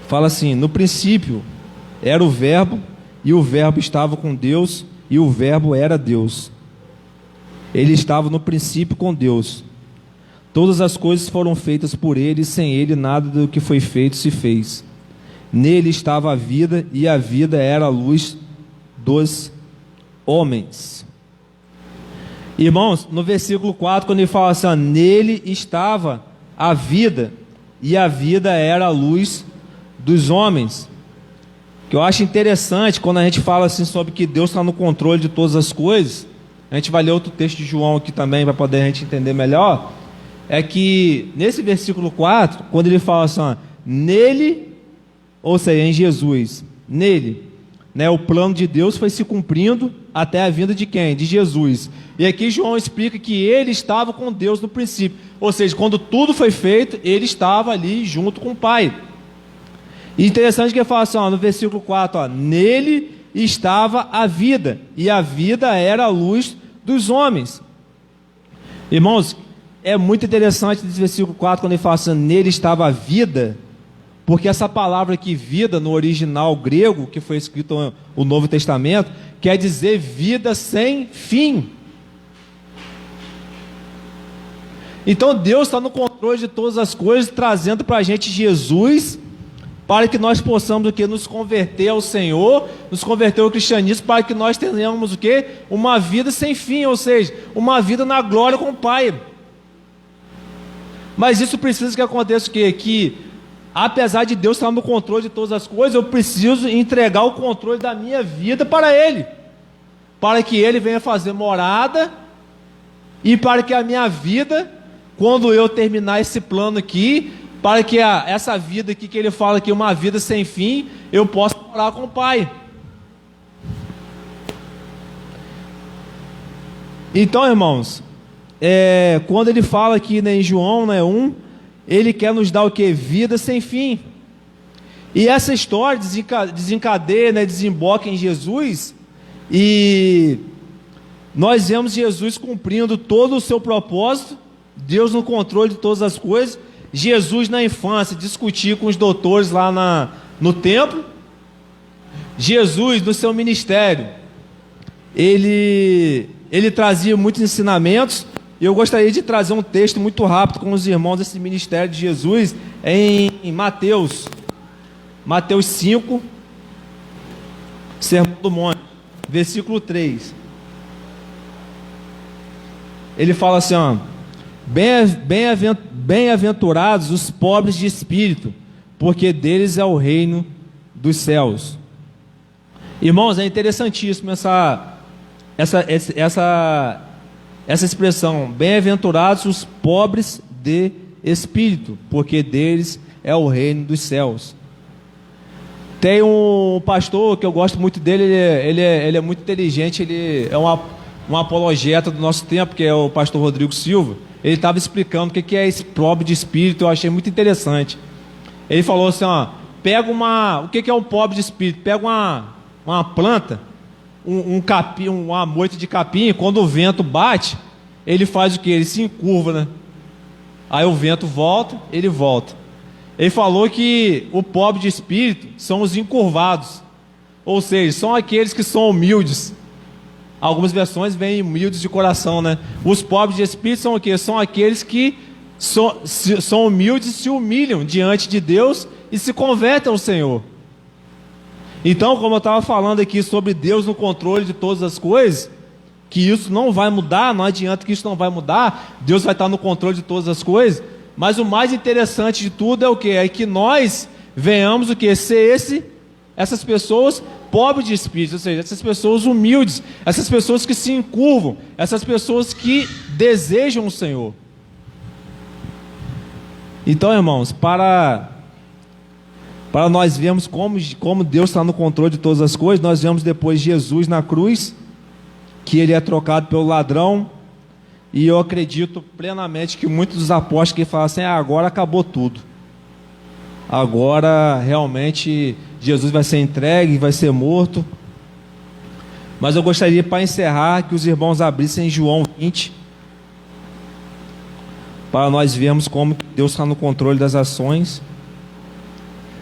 [SPEAKER 4] Fala assim: no princípio era o Verbo, e o Verbo estava com Deus, e o Verbo era Deus. Ele estava no princípio com Deus. Todas as coisas foram feitas por ele, e sem ele nada do que foi feito se fez. Nele estava a vida, e a vida era a luz dos homens. Irmãos, no versículo 4, quando ele fala assim, nele estava a vida, e a vida era a luz dos homens. Que eu acho interessante, quando a gente fala assim sobre que Deus está no controle de todas as coisas, a gente vai ler outro texto de João aqui também, para poder a gente entender melhor, é que nesse versículo 4, quando ele fala assim, nele, ou seja, em Jesus, nele, né, o plano de Deus foi se cumprindo até a vinda de quem? De Jesus. E aqui João explica que ele estava com Deus no princípio, ou seja, quando tudo foi feito, ele estava ali junto com o Pai. E interessante que ele fala assim, no versículo 4, nele estava a vida, e a vida era a luz dos homens. Irmãos, é muito interessante nesse versículo 4, quando ele fala assim, nele estava a vida, porque essa palavra aqui, vida, no original grego, que foi escrito no Novo Testamento, quer dizer vida sem fim. Então Deus está no controle de todas as coisas, trazendo para a gente Jesus, para que nós possamos o quê? Nos converter ao Senhor, nos converter ao cristianismo, para que nós tenhamos o quê? Uma vida sem fim, ou seja, uma vida na glória com o Pai. Mas isso precisa que aconteça o quê? Que apesar de Deus estar no controle de todas as coisas, eu preciso entregar o controle da minha vida para Ele, para que Ele venha fazer morada, e para que a minha vida, quando eu terminar esse plano aqui, para que essa vida aqui que Ele fala que é uma vida sem fim, eu possa morar com o Pai. Então, irmãos, quando Ele fala aqui, né, em João 1, Ele quer nos dar o que? Vida sem fim. E essa história desencadeia, né, desemboca em Jesus, e nós vemos Jesus cumprindo todo o seu propósito, Deus no controle de todas as coisas. Jesus na infância discutia com os doutores lá no templo. Jesus no seu ministério, ele trazia muitos ensinamentos. E eu gostaria de trazer um texto muito rápido com os irmãos desse ministério de Jesus, em Mateus 5, Sermão do Monte, versículo 3. Ele fala assim, bem-aventurados os pobres de espírito, porque deles é o reino dos céus. Irmãos, é interessantíssimo essa expressão, bem-aventurados os pobres de espírito, porque deles é o reino dos céus. Tem um pastor que eu gosto muito dele, ele é muito inteligente, ele é um apologeta do nosso tempo, que é o pastor Rodrigo Silva. Ele estava explicando o que é esse pobre de espírito, eu achei muito interessante. Ele falou assim, o que é um pobre de espírito? Pega uma planta, um capim, uma moita de capim, quando o vento bate, ele faz o que? Ele se encurva, né? Aí o vento volta, ele volta. Ele falou que o pobre de espírito são os encurvados, ou seja, são aqueles que são humildes. Algumas versões vêm humildes de coração, né? Os pobres de espírito são o quê? São aqueles que são humildes, se humilham diante de Deus e se convertem ao Senhor. Então, como eu estava falando aqui sobre Deus no controle de todas as coisas, que isso não vai mudar, não adianta que isso não vai mudar, Deus vai estar no controle de todas as coisas, mas o mais interessante de tudo é o que? É que nós venhamos o que? Ser essas pessoas pobres de espírito, ou seja, essas pessoas humildes, essas pessoas que se encurvam, essas pessoas que desejam o Senhor. Então, irmãos, para nós vermos como Deus está no controle de todas as coisas, nós vemos depois Jesus na cruz, que Ele é trocado pelo ladrão, e eu acredito plenamente que muitos dos apóstolos que falam assim, agora acabou tudo, agora realmente Jesus vai ser entregue, vai ser morto. Mas eu gostaria, para encerrar, que os irmãos abrissem João 20, para nós vermos como Deus está no controle das ações,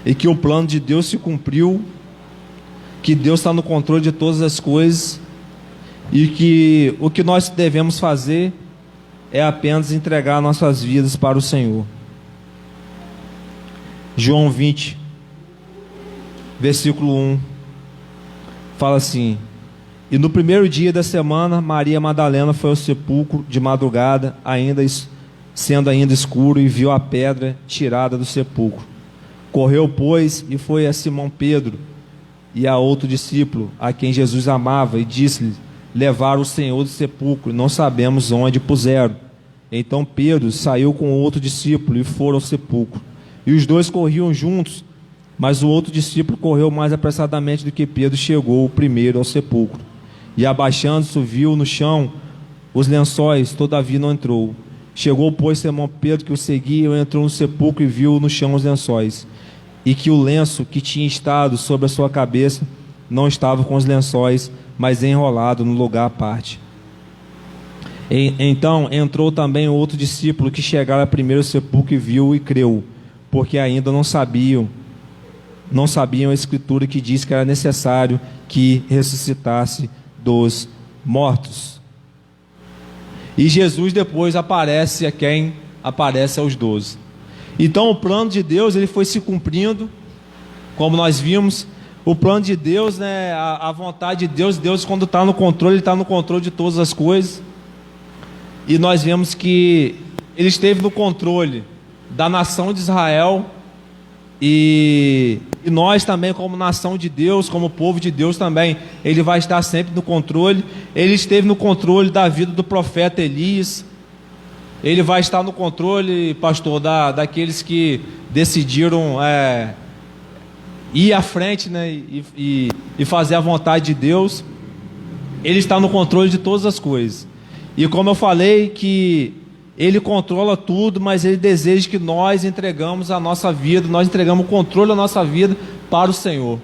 [SPEAKER 4] e que o plano de Deus se cumpriu que Deus está no controle de todas as coisas e que o que nós devemos fazer é apenas entregar nossas vidas para o Senhor. João 20, versículo 1, fala assim: e no primeiro dia da semana, Maria Madalena foi ao sepulcro de madrugada, sendo ainda escuro, e viu a pedra tirada do sepulcro. Correu, pois, e foi a Simão Pedro e a outro discípulo, a quem Jesus amava, e disse-lhe: levaram o Senhor do sepulcro, não sabemos onde puseram. Então Pedro saiu com outro discípulo e foram ao sepulcro. E os dois corriam juntos, mas o outro discípulo correu mais apressadamente do que Pedro, chegou o primeiro ao sepulcro. E abaixando-se, viu no chão os lençóis, todavia não entrou. Chegou, pois, Simão Pedro, que o seguia, entrou no sepulcro e viu no chão os lençóis, e que o lenço que tinha estado sobre a sua cabeça não estava com os lençóis, mas enrolado no lugar à parte. Então entrou também outro discípulo, que chegara primeiro ao sepulcro e viu e creu, porque ainda não sabiam a escritura que diz que era necessário que ressuscitasse dos mortos. E Jesus depois aparece a quem? Aparece aos 12. Então o plano de Deus, ele foi se cumprindo, como nós vimos. O plano de Deus, né, a vontade de Deus, Deus quando está no controle, Ele está no controle de todas as coisas. E nós vemos que Ele esteve no controle da nação de Israel, e nós também, como nação de Deus, como povo de Deus também, Ele vai estar sempre no controle. Ele esteve no controle da vida do profeta Elias. Ele vai estar no controle, pastor, daqueles que decidiram ir à frente, né, e fazer a vontade de Deus. Ele está no controle de todas as coisas. E como eu falei, que Ele controla tudo, mas Ele deseja que nós entregamos a nossa vida, nós entregamos o controle da nossa vida para o Senhor.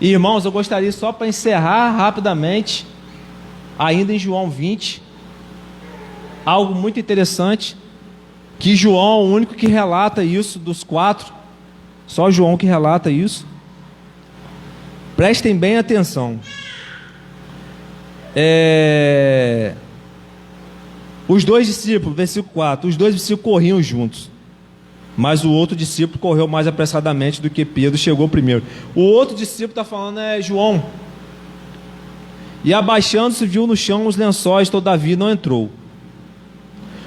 [SPEAKER 4] E, irmãos, eu gostaria só para encerrar rapidamente, ainda em João 20, algo muito interessante, que João é o único que relata isso dos 4, só João que relata isso. Prestem bem atenção. Os dois discípulos, versículo 4, os dois discípulos corriam juntos, mas o outro discípulo correu mais apressadamente do que Pedro, chegou primeiro. O outro discípulo está falando é João. E abaixando-se, viu no chão os lençóis, todavia não entrou.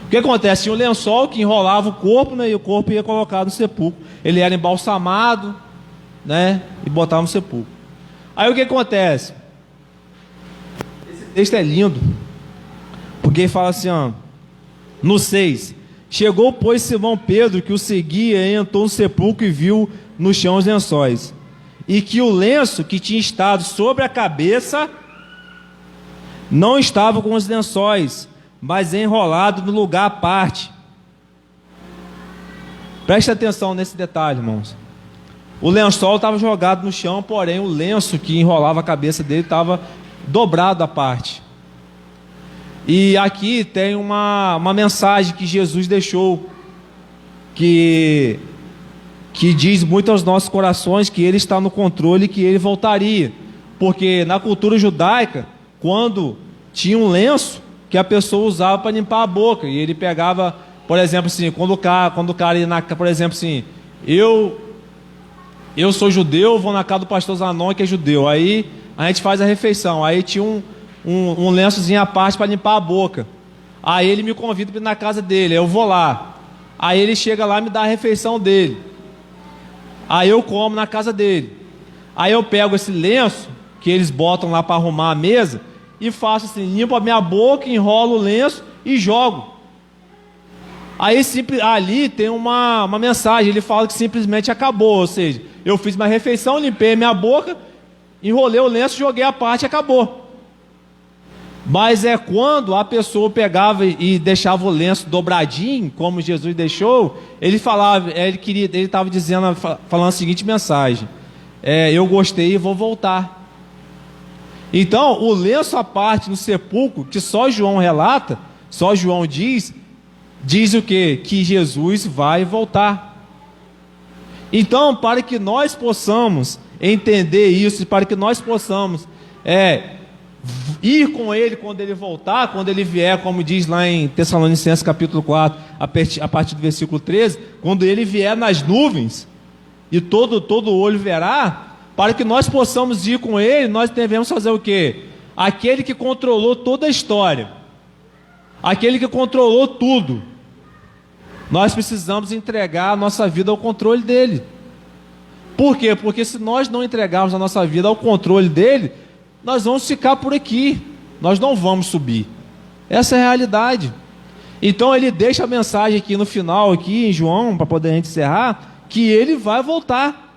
[SPEAKER 4] O que acontece? Tinha um lençol que enrolava o corpo, né, e o corpo ia colocado no sepulcro. Ele era embalsamado, né, e botava no sepulcro. Aí o que acontece? Esse texto é lindo, porque ele fala assim, ó, no 6: chegou, pois, Simão Pedro, que o seguia, e entrou no sepulcro e viu no chão os lençóis, e que o lenço que tinha estado sobre a cabeça não estava com os lençóis, mas enrolado no lugar à parte. Preste atenção nesse detalhe, irmãos. O lençol estava jogado no chão, porém o lenço que enrolava a cabeça dele estava dobrado à parte. E aqui tem uma mensagem que Jesus deixou, que diz muito aos nossos corações que Ele está no controle e que Ele voltaria. Porque na cultura judaica, quando tinha um lenço que a pessoa usava para limpar a boca, e ele pegava, por exemplo assim, quando o cara ia por exemplo assim, eu sou judeu, vou na casa do pastor Zanon, que é judeu, aí a gente faz a refeição, aí tinha um lençozinho à parte para limpar a boca, aí ele me convida para ir na casa dele, eu vou lá, aí ele chega lá e me dá a refeição dele, aí eu como na casa dele, aí eu pego esse lenço que eles botam lá para arrumar a mesa, e faço assim, limpo a minha boca, enrolo o lenço e jogo. Aí ali tem uma mensagem, ele fala que simplesmente acabou, ou seja, eu fiz uma refeição, limpei a minha boca, enrolei o lenço, joguei a parte e acabou. Mas é quando a pessoa pegava e deixava o lenço dobradinho, como Jesus deixou, ele falava, ele estava dizendo, falando a seguinte mensagem: eu gostei e vou voltar. Então, o lenço à parte no sepulcro, que só João relata, só João diz o quê? Que Jesus vai voltar. Então, para que nós possamos entender isso, para que nós possamos ir com Ele quando Ele voltar, quando Ele vier, como diz lá em Tessalonicenses capítulo 4, a partir do versículo 13, quando Ele vier nas nuvens, e todo olho verá, para que nós possamos ir com Ele, nós devemos fazer o quê? Aquele que controlou toda a história, aquele que controlou tudo, nós precisamos entregar a nossa vida ao controle dele. Por quê? Porque se nós não entregarmos a nossa vida ao controle dele, nós vamos ficar por aqui, nós não vamos subir. Essa é a realidade. Então ele deixa a mensagem aqui no final, aqui em João, para poder a gente encerrar, que ele vai voltar.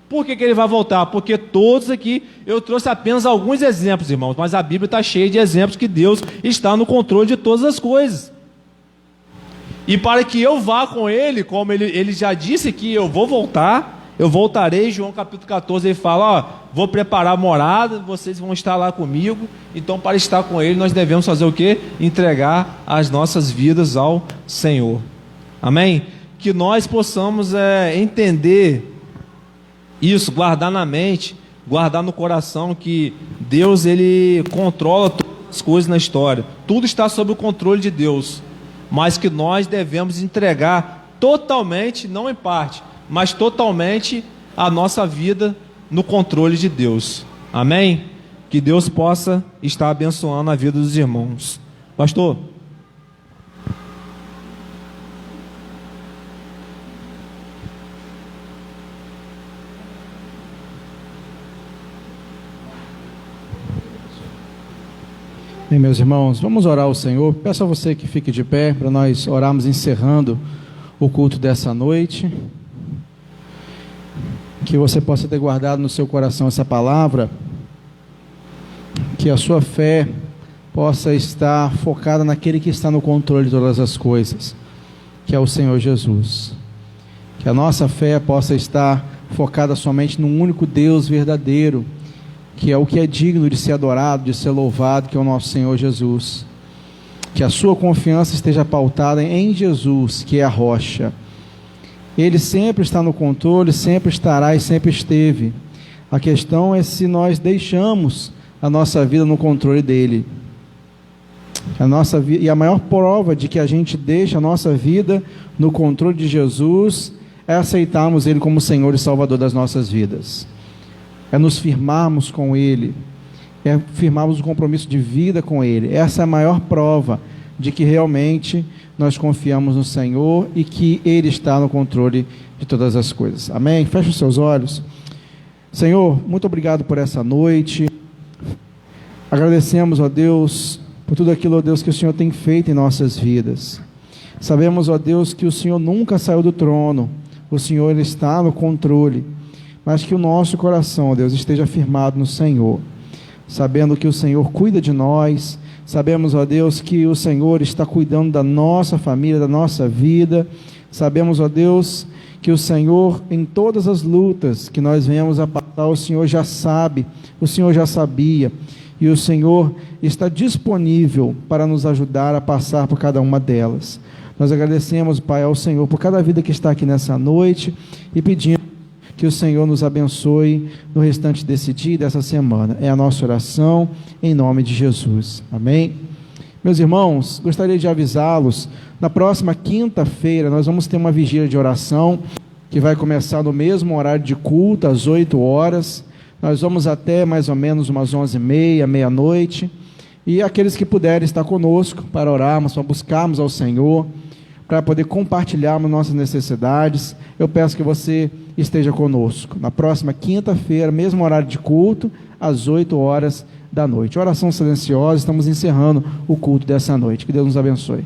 [SPEAKER 4] Por que ele vai voltar? Porque todos aqui, eu trouxe apenas alguns exemplos, irmãos, mas a Bíblia está cheia de exemplos que Deus está no controle de todas as coisas. E para que eu vá com ele, como ele já disse que eu vou voltar, eu voltarei. João capítulo 14, ele fala, vou preparar morada, vocês vão estar lá comigo. Então, para estar com ele, nós devemos fazer o quê? Entregar as nossas vidas ao Senhor. Amém? Que nós possamos entender isso, guardar na mente, guardar no coração, que Deus, ele controla todas as coisas na história. Tudo está sob o controle de Deus, mas que nós devemos entregar totalmente, não em parte, mas totalmente a nossa vida no controle de Deus. Amém? Que Deus possa estar abençoando a vida dos irmãos. Pastor?
[SPEAKER 1] Bem, meus irmãos, vamos orar ao Senhor. Peço a você que fique de pé para nós orarmos encerrando o culto dessa noite. Que você possa ter guardado no seu coração essa palavra, que a sua fé possa estar focada naquele que está no controle de todas as coisas, que é o Senhor Jesus. Que a nossa fé possa estar focada somente num único Deus verdadeiro, que é o que é digno de ser adorado, de ser louvado, que é o nosso Senhor Jesus. Que a sua confiança esteja pautada em Jesus, que é a rocha. Ele sempre está no controle, sempre estará e sempre esteve. A questão é se nós deixamos a nossa vida no controle dele. E a maior prova de que a gente deixa a nossa vida no controle de Jesus é aceitarmos ele como Senhor e Salvador das nossas vidas. É nos firmarmos com ele, é firmarmos um compromisso de vida com ele. Essa é a maior prova de que realmente nós confiamos no Senhor e que ele está no controle de todas as coisas. Amém? Feche os seus olhos. Senhor, muito obrigado por essa noite. Agradecemos, ó Deus, por tudo aquilo, ó Deus, que o Senhor tem feito em nossas vidas. Sabemos, ó Deus, que o Senhor nunca saiu do trono. O Senhor ele está no controle. Mas que o nosso coração, ó Deus, esteja firmado no Senhor, sabendo que o Senhor cuida de nós. Sabemos, ó Deus, que o Senhor está cuidando da nossa família, da nossa vida. Sabemos, ó Deus, que o Senhor, em todas as lutas que nós venhamos a passar, o Senhor já sabe, o Senhor já sabia, e o Senhor está disponível para nos ajudar a passar por cada uma delas. Nós agradecemos, Pai, ao Senhor por cada vida que está aqui nessa noite e pedimos que o Senhor nos abençoe no restante desse dia e dessa semana. É a nossa oração, em nome de Jesus. Amém? Meus irmãos, gostaria de avisá-los, na próxima quinta-feira nós vamos ter uma vigília de oração, que vai começar no mesmo horário de culto, às 8 horas. Nós vamos até mais ou menos umas 11h30, meia-noite. E aqueles que puderem estar conosco para orarmos, para buscarmos ao Senhor, para poder compartilharmos nossas necessidades, eu peço que você esteja conosco na próxima quinta-feira, mesmo horário de culto, às 8 horas da noite. Oração silenciosa, estamos encerrando o culto dessa noite. Que Deus nos abençoe.